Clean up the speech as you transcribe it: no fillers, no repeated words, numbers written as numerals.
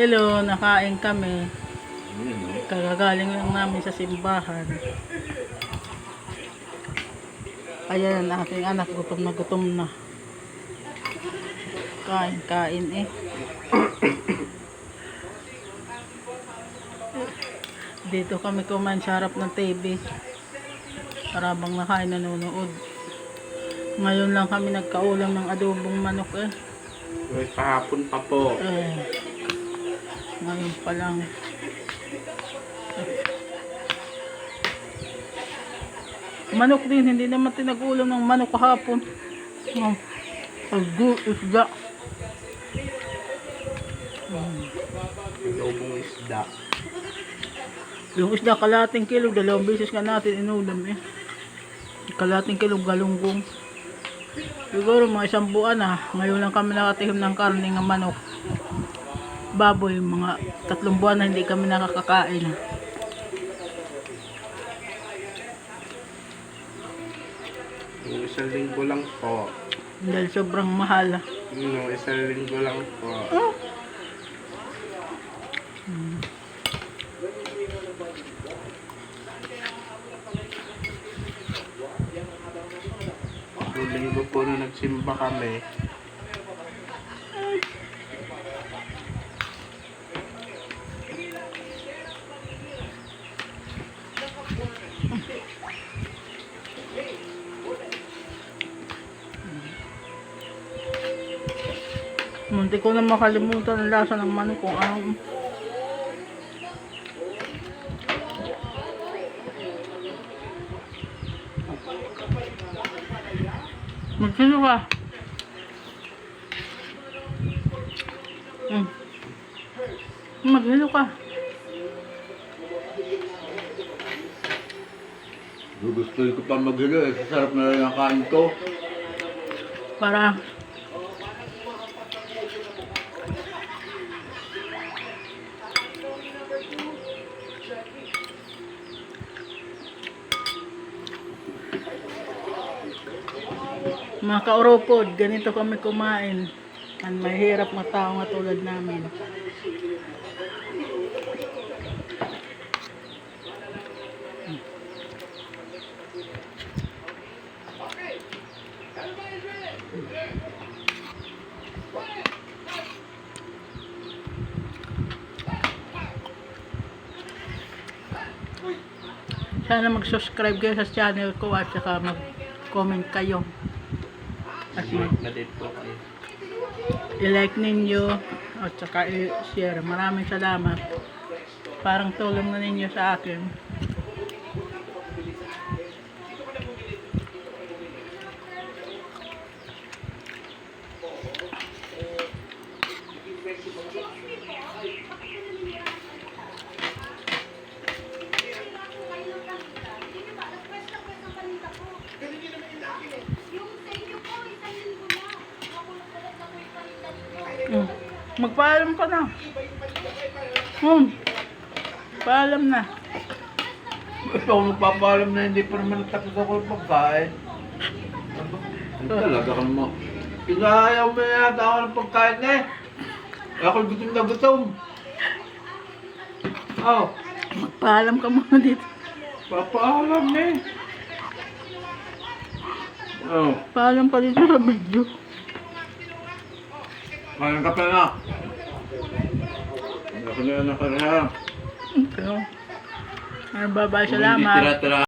Hello, nakain kami. Kagagaling lang namin sa simbahan. Ayan ang aking anak, gutom na. Kain eh. Dito kami kumain sa harap ng TV. Para bang nakain nanonood. Ngayon lang kami nagkaulam ng adobong manok eh. Kahapon pa po. Ngayon pa lang. Manok din, hindi naman tinag-ulam ng manok kahapon. Isda. Adobong isda. Yung isda, kalating kilo, 2 beses nga natin inulam eh. Kalating kilo galunggong. Siguro mga 1 buwan na. Ngayon lang kami nakatihim ng karne ng manok. Baboy, mga 3 buwan na hindi kami nakakakain. Yung 1 linggo lang po. Dahil sobrang mahal. Yung 1 linggo lang po. Yung linggo po na nagsimba kami. Munti ko na makalimutan ang lasa ng manok kung ano. Magsino ka? Maghilo ka. Gusto ko pa maghilo eh. Sarap na rin ang kain ko. Para mga kauropod, ganito kami kumain. Ang mahirap na tao nga tulad namin. Sana mag-subscribe kayo sa channel ko at saka mag-comment kayo. At Mag-edit po kayo. i-like ninyo at saka i-share. Maraming salamat. Parang tulong na ninyo sa akin. Magpaalam ka na. Paalam na. Gusto ko magpapaalam na hindi pa naman tapos ako ng pagkain. Ano talaga ka mo? Pinahayaw mo na yata ako ng pagkain eh. Ako gutom na gutom. Oh, Magpaalam ka muna dito. papaalam na eh. Oh, Paalam ka dito sa video. kain ka pa na. Ako na. Bye-bye. Salamat. Tira-tira.